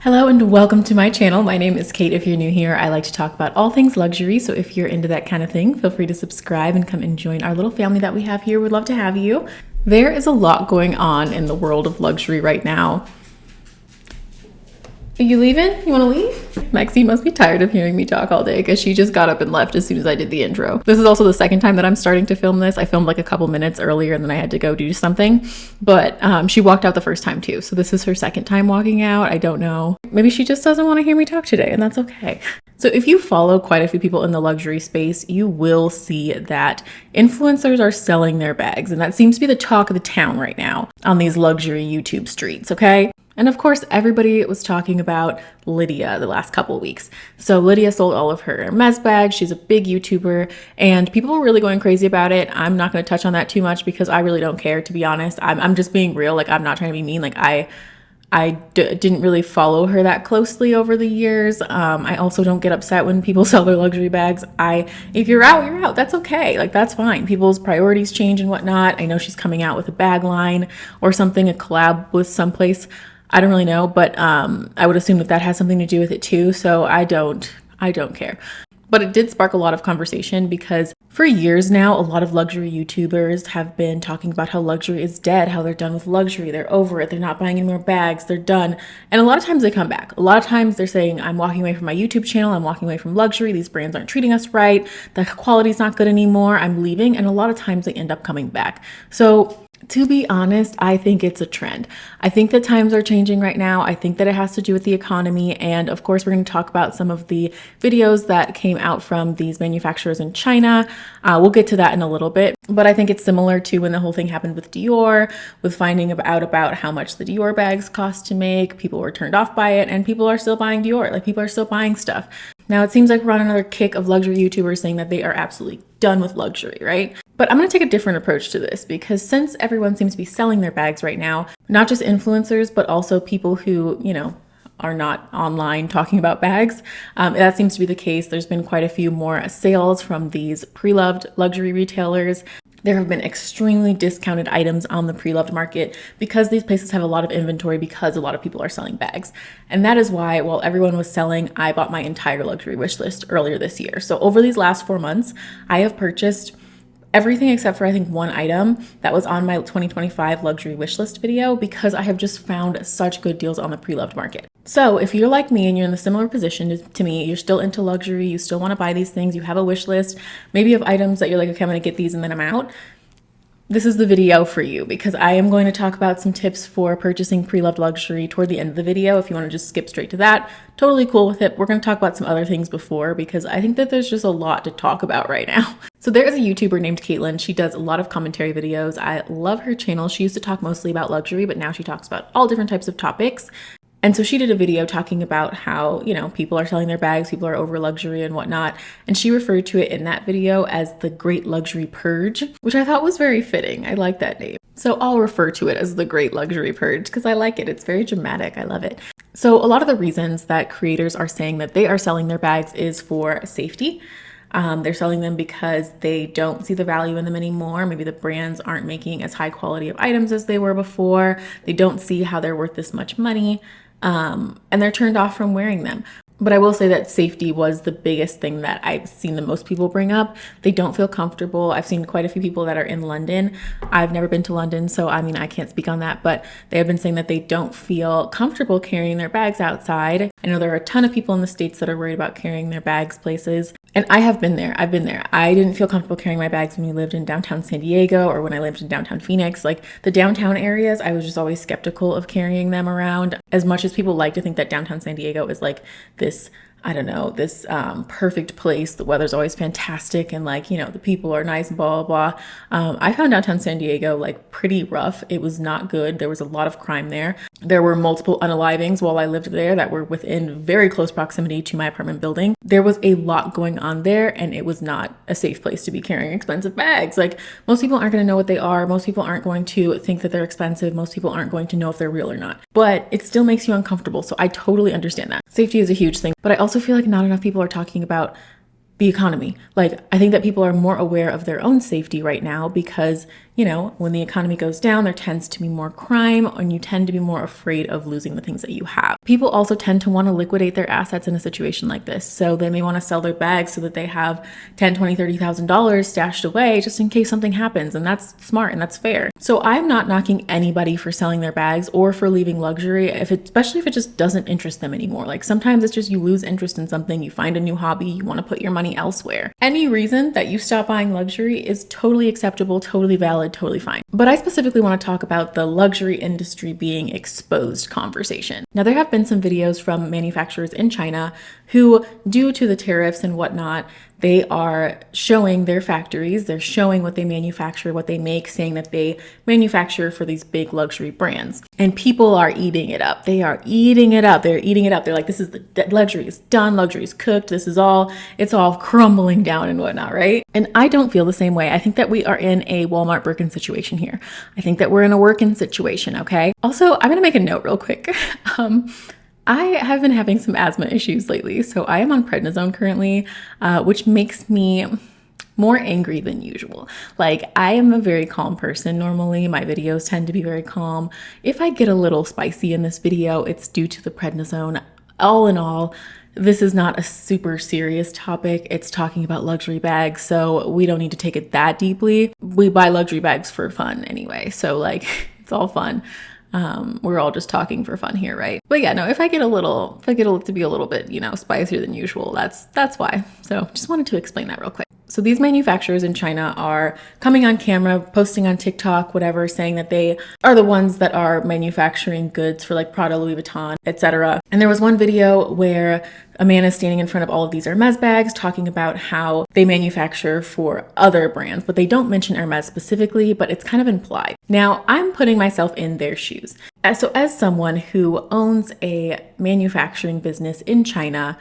Hello and welcome to my channel. My name is Kate. If you're new here, I like to talk about all things luxury. So if you're into that kind of thing, feel free to subscribe and come and join our little family that we have here. We'd love to have you. There is a lot going on in the world of luxury right now. Are you leaving? You want to leave? Maxine must be tired of hearing me talk all day because she just got up and left as soon as I did the intro. This is also the second time that I'm starting to film this. I filmed like a couple minutes earlier and then I had to go do something. But she walked out the first time too. So this is her second time walking out. I don't know. Maybe she just doesn't want to hear me talk today and that's okay. So if you follow quite a few people in the luxury space, you will see that influencers are selling their bags. And that seems to be the talk of the town right now on these luxury YouTube streets, okay? And of course, everybody was talking about Lydia the last couple of weeks. So Lydia sold all of her Hermes bags. She's a big YouTuber and people were really going crazy about it. I'm not going to touch on that too much because I really don't care, to be honest. I'm just being real. Like, I'm not trying to be mean. Like, I didn't really follow her that closely over the years. I also don't get upset when people sell their luxury bags. If you're out, you're out. That's okay. Like, that's fine. People's priorities change and whatnot. I know she's coming out with a bag line or something, a collab with someplace. I don't really know, but I would assume that has something to do with it too. So I don't care. But it did spark a lot of conversation because for years now, a lot of luxury YouTubers have been talking about how luxury is dead, how they're done with luxury, they're over it, they're not buying any more bags, they're done. And a lot of times they come back. A lot of times they're saying, I'm walking away from my YouTube channel, I'm walking away from luxury, these brands aren't treating us right, the quality's not good anymore, I'm leaving. And a lot of times they end up coming back. So to be honest, I think it's a trend. I think that times are changing right now. I think that it has to do with the economy. And of course, we're going to talk about some of the videos that came out from these manufacturers in China. We'll get to that in a little bit. But I think it's similar to when the whole thing happened with Dior, with finding out about how much the Dior bags cost to make. People were turned off by it and people are still buying Dior. Like, people are still buying stuff. Now it seems like we're on another kick of luxury YouTubers saying that they are absolutely done with luxury, right? But I'm going to take a different approach to this because since everyone seems to be selling their bags right now, not just influencers, but also people who, are not online talking about bags. That seems to be the case. There's been quite a few more sales from these pre-loved luxury retailers. There have been extremely discounted items on the pre-loved market because these places have a lot of inventory because a lot of people are selling bags. And that is why while everyone was selling, I bought my entire luxury wish list earlier this year. So over these last 4 months, I have purchased everything except for I think one item that was on my 2025 luxury wish list video because I have just found such good deals on the pre-loved market. So if you're like me and you're in the similar position to me, you're still into luxury, you still want to buy these things, you have a wish list, maybe you have items that you're like, okay, I'm going to get these and then I'm out. This is the video for you because I am going to talk about some tips for purchasing pre-loved luxury toward the end of the video. If you want to just skip straight to that, totally cool with it. We're going to talk about some other things before because I think that there's just a lot to talk about right now. So there is a YouTuber named Caitlin. She does a lot of commentary videos. I love her channel. She used to talk mostly about luxury, but now she talks about all different types of topics. And so she did a video talking about how, people are selling their bags, people are over luxury and whatnot. And she referred to it in that video as the Great Luxury Purge, which I thought was very fitting. I like that name. So I'll refer to it as the Great Luxury Purge because I like it. It's very dramatic. I love it. So a lot of the reasons that creators are saying that they are selling their bags is for safety. They're selling them because they don't see the value in them anymore. Maybe the brands aren't making as high quality of items as they were before. They don't see how they're worth this much money. And they're turned off from wearing them. But I will say that safety was the biggest thing that I've seen the most people bring up. They don't feel comfortable. I've seen quite a few people that are in London. I've never been to London, so I can't speak on that, but they have been saying that they don't feel comfortable carrying their bags outside. I know there are a ton of people in the States that are worried about carrying their bags places. And I have been there. I've been there. I didn't feel comfortable carrying my bags when we lived in downtown San Diego or when I lived in downtown Phoenix. Like the downtown areas, I was just always skeptical of carrying them around. As much as people like to think that downtown San Diego is like this, this perfect place. The weather's always fantastic and the people are nice and blah, blah, blah. I found downtown San Diego pretty rough. It was not good. There was a lot of crime there. There were multiple unalivings while I lived there that were within very close proximity to my apartment building. There was a lot going on there and it was not a safe place to be carrying expensive bags. Most people aren't going to know what they are. Most people aren't going to think that they're expensive. Most people aren't going to know if they're real or not. But it still makes you uncomfortable. So I totally understand that. Safety is a huge thing. But I also feel like not enough people are talking about the economy. I think that people are more aware of their own safety right now because, you know, when the economy goes down, there tends to be more crime and you tend to be more afraid of losing the things that you have. People also tend to want to liquidate their assets in a situation like this. So they may want to sell their bags so that they have $10, $20, $30,000 stashed away just in case something happens. And that's smart and that's fair. So I'm not knocking anybody for selling their bags or for leaving luxury, especially if it just doesn't interest them anymore. Like sometimes it's just you lose interest in something, you find a new hobby, you want to put your money elsewhere. Any reason that you stop buying luxury is totally acceptable, totally valid, totally fine. But I specifically want to talk about the luxury industry being exposed conversation. Now, there have been some videos from manufacturers in China who, due to the tariffs and whatnot, they are showing their factories, they're showing what they manufacture, what they make, saying that they manufacture for these big luxury brands. And people are eating it up. They are eating it up. They're eating it up. They're like, this is the luxury is done, luxury is cooked, it's all crumbling down and whatnot, right? And I don't feel the same way. I think that we are in a Walmart Birkin situation here. I think that we're in a working situation, okay? Also, I'm gonna make a note real quick. I have been having some asthma issues lately, so I am on prednisone currently, which makes me more angry than usual. Like, I am a very calm person normally. My videos tend to be very calm. If I get a little spicy in this video, it's due to the prednisone. All in all, this is not a super serious topic. It's talking about luxury bags, so we don't need to take it that deeply. We buy luxury bags for fun anyway, so like, it's all fun. We're all just talking for fun here, right? But yeah, no, if I get it to be a little bit, you know, spicier than usual, that's why. So just wanted to explain that real quick. So these manufacturers in China are coming on camera, posting on TikTok, whatever, saying that they are the ones that are manufacturing goods for like Prada, Louis Vuitton, etc. And there was one video where a man is standing in front of all of these Hermes bags talking about how they manufacture for other brands, but they don't mention Hermes specifically, but it's kind of implied. Now, I'm putting myself in their shoes. So as someone who owns a manufacturing business in China,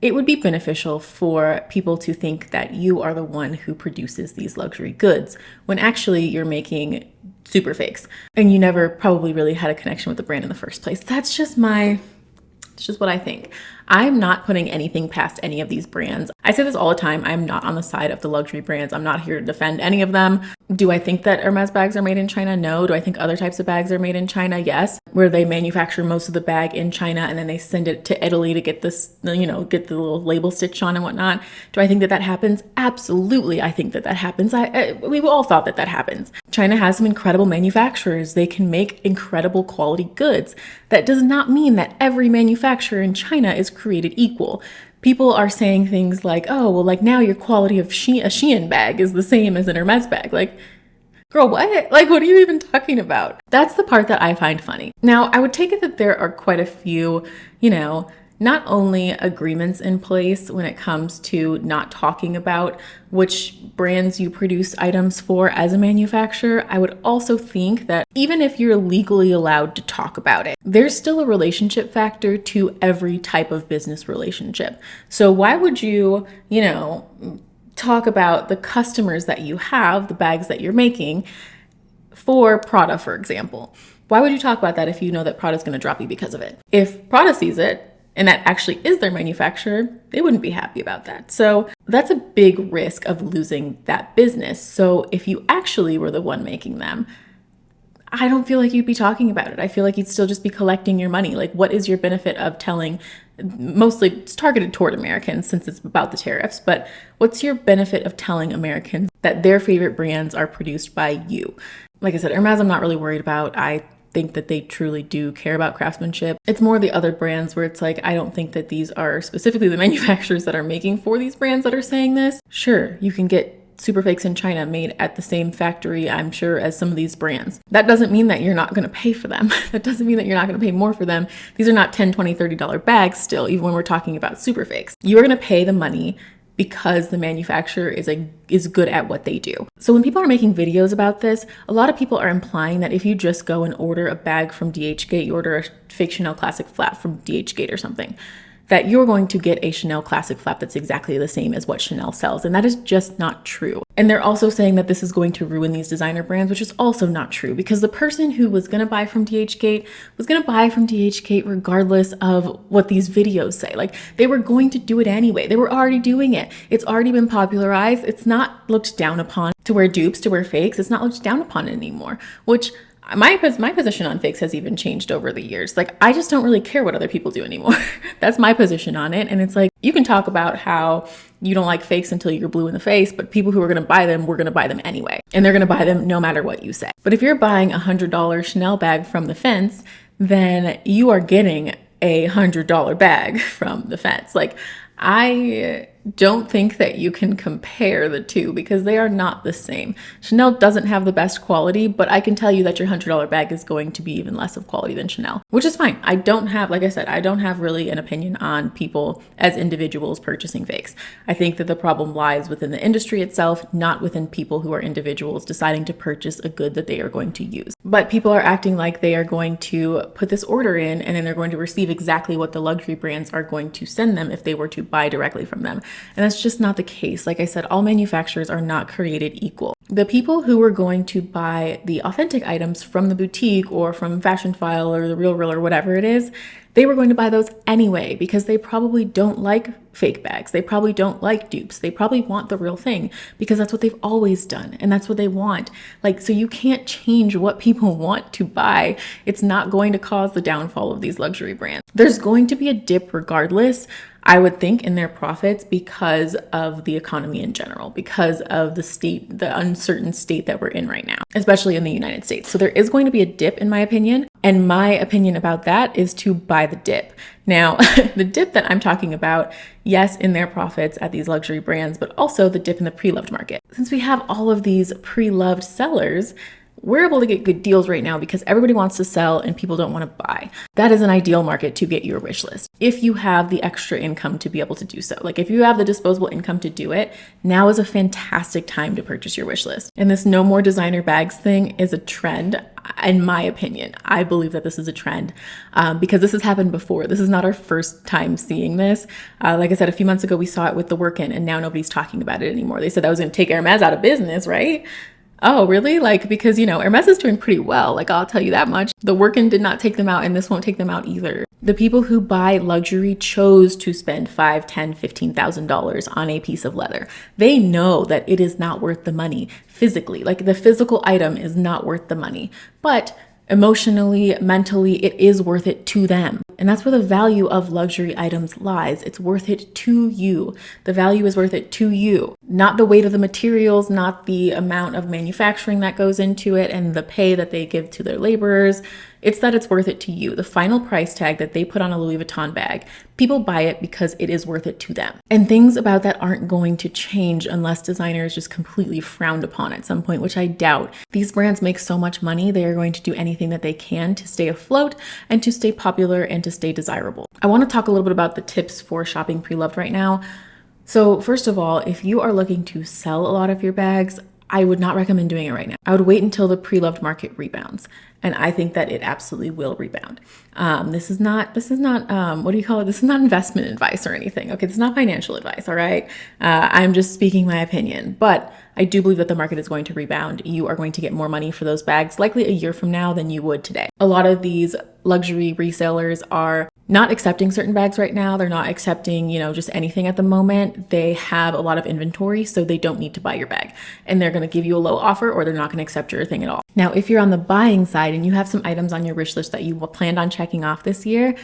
it would be beneficial for people to think that you are the one who produces these luxury goods when actually you're making super fakes and you never probably really had a connection with the brand in the first place. It's just what I think. I'm not putting anything past any of these brands. I say this all the time. I'm not on the side of the luxury brands. I'm not here to defend any of them. Do I think that Hermes bags are made in China? No. Do I think other types of bags are made in China? Yes. Where they manufacture most of the bag in China and then they send it to Italy to get this, you know, get the little label stitch on and whatnot. Do I think that happens? Absolutely. I think that happens. We all thought that happens. China has some incredible manufacturers. They can make incredible quality goods. That does not mean that every manufacturer in China is created equal. People are saying things like, oh, well, like now your quality of a Shein bag is the same as an Hermes bag. Like, girl, what? Like, what are you even talking about? That's the part that I find funny. Now, I would take it that there are quite a few, you know, not only agreements in place when it comes to not talking about which brands you produce items for as a manufacturer, I would also think that even if you're legally allowed to talk about it, there's still a relationship factor to every type of business relationship. So why would you, you know, talk about the customers that you have, the bags that you're making for Prada, for example? Why would you talk about that if you know that Prada's going to drop you because of it? If Prada sees it, and that actually is their manufacturer, they wouldn't be happy about that. So that's a big risk of losing that business. So if you actually were the one making them, I don't feel like you'd be talking about it. I feel like you'd still just be collecting your money. Like, what is your benefit of telling, mostly it's targeted toward Americans since it's about the tariffs, but what's your benefit of telling Americans that their favorite brands are produced by you? Like I said, Hermes, I'm not really worried about. I think that they truly do care about craftsmanship. It's more the other brands where it's like, I don't think that these are specifically the manufacturers that are making for these brands that are saying this. Sure, you can get super fakes in China made at the same factory, I'm sure, as some of these brands. That doesn't mean that you're not going to pay for them. That doesn't mean that you're not going to pay more for them. These are not $10, $20, $30 bags still, even when we're talking about super fakes. You are going to pay the money because the manufacturer is good at what they do. So when people are making videos about this, a lot of people are implying that if you just go and order a bag from DHgate, you order a fake Chanel classic flap from DHgate or something, that you're going to get a Chanel classic flap that's exactly the same as what Chanel sells. And that is just not true. And they're also saying that this is going to ruin these designer brands, which is also not true, because the person who was going to buy from DHgate was going to buy from DHgate regardless of what these videos say. Like, they were going to do it anyway. They were already doing it. It's already been popularized. It's not looked down upon to wear dupes, to wear fakes. It's not looked down upon anymore, which my position on fakes has even changed over the years. Like, I just don't really care what other people do anymore. That's my position on it. And it's like, you can talk about how you don't like fakes until you're blue in the face, but people who are going to buy them, we're going to buy them anyway. And they're going to buy them no matter what you say. But if you're buying a $100 Chanel bag from the fence, then you are getting a $100 bag from the fence. Like, I don't think that you can compare the two because they are not the same. Chanel doesn't have the best quality, but I can tell you that your $100 bag is going to be even less of quality than Chanel, which is fine. I don't have, like I said, I don't have really an opinion on people as individuals purchasing fakes. I think that the problem lies within the industry itself, not within people who are individuals deciding to purchase a good that they are going to use. But people are acting like they are going to put this order in and then they're going to receive exactly what the luxury brands are going to send them if they were to buy directly from them. And that's just not the case. Like I said, all manufacturers are not created equal. The people who are going to buy the authentic items from the boutique or from Fashionphile or the Real Real or whatever it is, they were going to buy those anyway because they probably don't like fake bags. They probably don't like dupes. They probably want the real thing because that's what they've always done and that's what they want. Like, so you can't change what people want to buy. It's not going to cause the downfall of these luxury brands. There's going to be a dip regardless, I would think, in their profits because of the economy in general, because of the uncertain state that we're in right now, especially in the United States. So there is going to be a dip in my opinion. And my opinion about that is to buy the dip. Now, the dip that I'm talking about, yes, in their profits at these luxury brands, but also the dip in the pre-loved market. Since we have all of these pre-loved sellers, we're able to get good deals right now because everybody wants to sell and people don't want to buy. That is an ideal market to get your wish list. If you have the extra income to be able to do so, like if you have the disposable income to do it, now is a fantastic time to purchase your wish list. And this no more designer bags thing is a trend. In my opinion, I believe that this is a trend because this has happened before. This is not our first time seeing this. Like I said, a few months ago, we saw it with the Workin and now nobody's talking about it anymore. They said that was going to take Hermes out of business, right? Oh, really? Like, because, you know, Hermes is doing pretty well. Like, I'll tell you that much. The Workin did not take them out and this won't take them out either. The people who buy luxury chose to spend $5,000, $10,000, $15,000 on a piece of leather. They know that it is not worth the money physically. Like, the physical item is not worth the money, but emotionally, mentally, it is worth it to them. And that's where the value of luxury items lies. It's worth it to you. The value is worth it to you, not the weight of the materials, not the amount of manufacturing that goes into it and the pay that they give to their laborers. It's that it's worth it to you. The final price tag that they put on a Louis Vuitton bag, people buy it because it is worth it to them. And things about that aren't going to change unless designers just completely frowned upon at some point, which I doubt. These brands make so much money, they are going to do anything that they can to stay afloat and to stay popular and to stay desirable. I want to talk a little bit about the tips for shopping pre-loved right now. So first of all, if you are looking to sell a lot of your bags, I would not recommend doing it right now. I would wait until the pre-loved market rebounds. And I think that it absolutely will rebound. This is not, what do you call it? This is not investment advice or anything. Okay, this is not financial advice, all right? I'm just speaking my opinion, but I do believe that the market is going to rebound. You are going to get more money for those bags likely a year from now than you would today. A lot of these luxury resellers are not accepting certain bags right now. They're not accepting, just anything at the moment. They have a lot of inventory, so they don't need to buy your bag. And they're going to give you a low offer or they're not going to accept your thing at all. Now, if you're on the buying side and you have some items on your wish list that you planned on checking off this year,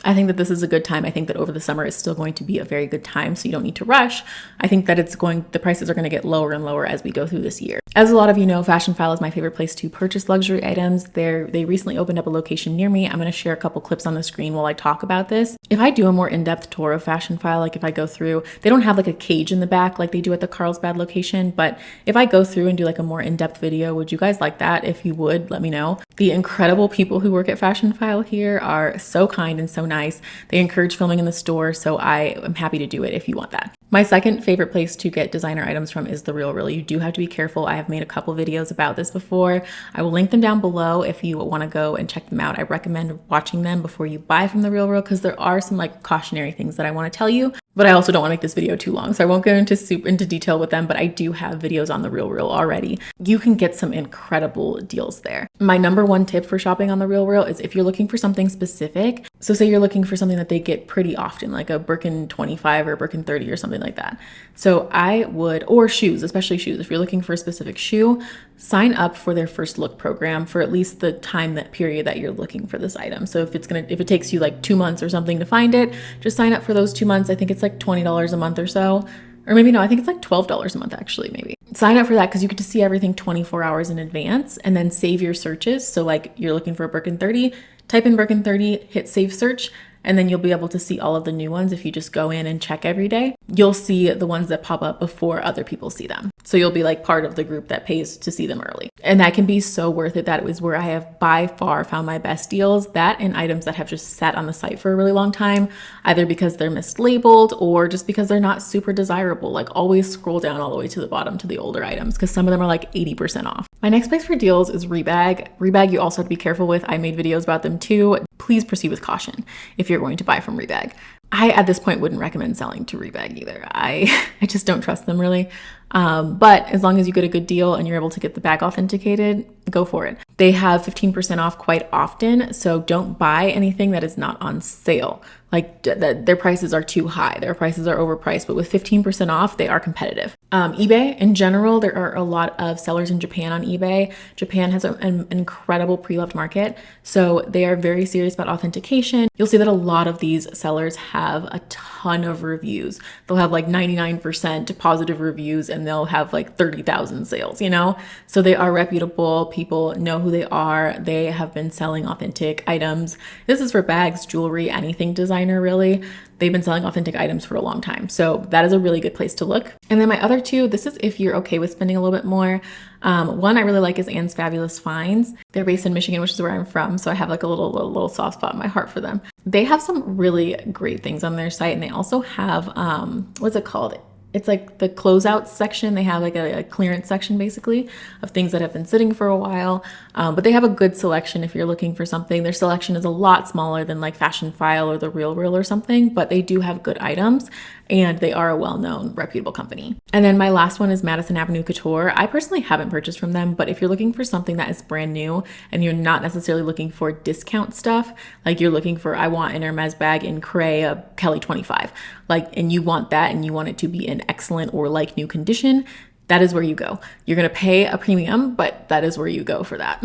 I think that this is a good time. I think that over the summer is still going to be a very good time, so you don't need to rush. I think that the prices are going to get lower and lower as we go through this year. As a lot of you know, Fashionphile is my favorite place to purchase luxury items. They recently opened up a location near me. I'm going to share a couple clips on the screen while I talk about this. If I do a more in-depth tour of Fashionphile, like if I go through, they don't have like a cage in the back like they do at the Carlsbad location, but if I go through and do like a more in-depth video, would you guys like that? If you would, let me know. The incredible people who work at Fashionphile here are so kind and so nice. They encourage filming in the store, so I am happy to do it if you want that. My second favorite place to get designer items from is The Real Real. You do have to be careful. I have made a couple videos about this before. I will link them down below if you want to go and check them out. I recommend watching them before you buy from The Real Real because there are some like cautionary things that I want to tell you. But I also don't want to make this video too long, so I won't go into detail with them, but I do have videos on the RealReal already. You can get some incredible deals there. My number one tip for shopping on the RealReal is if you're looking for something specific, so say you're looking for something that they get pretty often, like a Birkin 25 or Birkin 30 or something like that. So I would, or shoes, especially shoes, if you're looking for a specific shoe, sign up for their first look program for at least the time, that period that you're looking for this item. So if it takes you like 2 months or something to find it, just sign up for those 2 months. I think it's like $20 a month or so, or maybe no, I think it's like $12 a month actually, maybe. Sign up for that because you get to see everything 24 hours in advance, and then save your searches. So like you're looking for a Birkin 30, type in Birkin 30, hit save search, and then you'll be able to see all of the new ones. If you just go in and check every day, you'll see the ones that pop up before other people see them. So you'll be like part of the group that pays to see them early. And that can be so worth it. That was where I have by far found my best deals, that and items that have just sat on the site for a really long time, either because they're mislabeled or just because they're not super desirable. Like always scroll down all the way to the bottom to the older items, because some of them are like 80% off. My next place for deals is Rebag. Rebag you also have to be careful with. I made videos about them too. Please proceed with caution if you're going to buy from Rebag. I, at this point, wouldn't recommend selling to Rebag either. I just don't trust them really. But as long as you get a good deal and you're able to get the bag authenticated, go for it. They have 15% off quite often, so don't buy anything that is not on sale. Like their prices are too high. Their prices are overpriced, but with 15% off, they are competitive. eBay in general, there are a lot of sellers in Japan on eBay. Japan has an incredible pre-loved market, so they are very serious about authentication. You'll see that a lot of these sellers have a ton of reviews. They'll have like 99% positive reviews, and they'll have like 30,000 sales, you know? So they are reputable. People know who they are. They have been selling authentic items. This is for bags, jewelry, anything designer really. They've been selling authentic items for a long time. So that is a really good place to look. And then my other two, this is if you're okay with spending a little bit more. One I really like is Anne's Fabulous Finds. They're based in Michigan, which is where I'm from. So I have like a little soft spot in my heart for them. They have some really great things on their site. And they also have, what's it called? It's like the closeout section. They have like a clearance section basically of things that have been sitting for a while. But they have a good selection if you're looking for something. Their selection is a lot smaller than like Fashionphile or the RealReal or something, but they do have good items and they are a well-known, reputable company. And then my last one is Madison Avenue Couture. I personally haven't purchased from them, but if you're looking for something that is brand new and you're not necessarily looking for discount stuff, like you're looking for, I want an Hermes bag in Cray, a Kelly 25, like, and you want that and you want it to be in excellent or like new condition, that is where you go. You're gonna pay a premium, but that is where you go for that.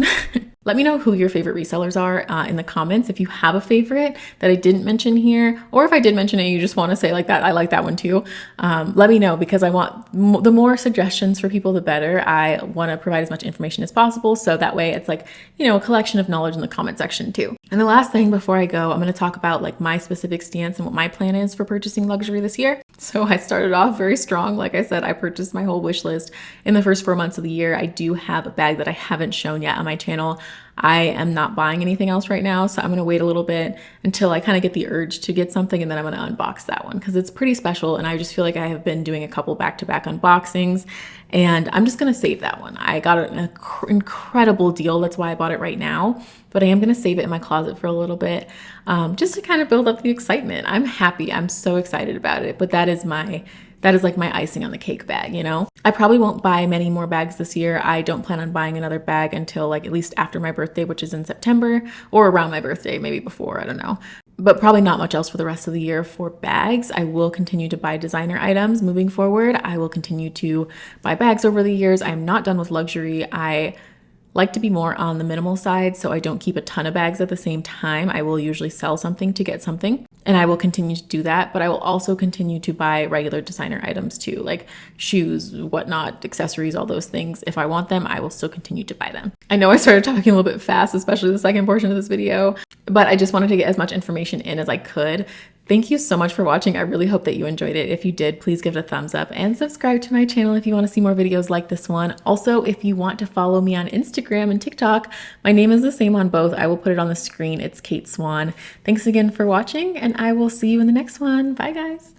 Let me know who your favorite resellers are in the comments. If you have a favorite that I didn't mention here, or if I did mention it, you just want to say like that, I like that one too. Let me know, because I want the more suggestions for people, the better. I want to provide as much information as possible. So that way it's like, you know, a collection of knowledge in the comment section too. And the last thing before I go, I'm going to talk about like my specific stance and what my plan is for purchasing luxury this year. So I started off very strong. Like I said, I purchased my whole wish list in the first 4 months of the year. I do have a bag that I haven't shown yet on my channel. I am not buying anything else right now, so I'm going to wait a little bit until I kind of get the urge to get something, and then I'm going to unbox that one because it's pretty special, and I just feel like I have been doing a couple back-to-back unboxings, and I'm just going to save that one. I got an incredible deal. That's why I bought it right now, but I am going to save it in my closet for a little bit just to kind of build up the excitement. I'm happy. I'm so excited about it, but that is like my icing on the cake bag, you know? I probably won't buy many more bags this year. I don't plan on buying another bag until like at least after my birthday, which is in September, or around my birthday, maybe before, I don't know. But probably not much else for the rest of the year for bags. I will continue to buy designer items moving forward. I will continue to buy bags over the years. I'm not done with luxury. I like to be more on the minimal side, so I don't keep a ton of bags at the same time. I will usually sell something to get something, and I will continue to do that, but I will also continue to buy regular designer items too, like shoes, whatnot, accessories, all those things. If I want them, I will still continue to buy them. I know I started talking a little bit fast, especially the second portion of this video, but I just wanted to get as much information in as I could. Thank you so much for watching. I really hope that you enjoyed it. If you did, please give it a thumbs up and subscribe to my channel if you want to see more videos like this one. Also, if you want to follow me on Instagram and TikTok, my name is the same on both. I will put it on the screen. It's Kate Swan. Thanks again for watching, and I will see you in the next one. Bye, guys.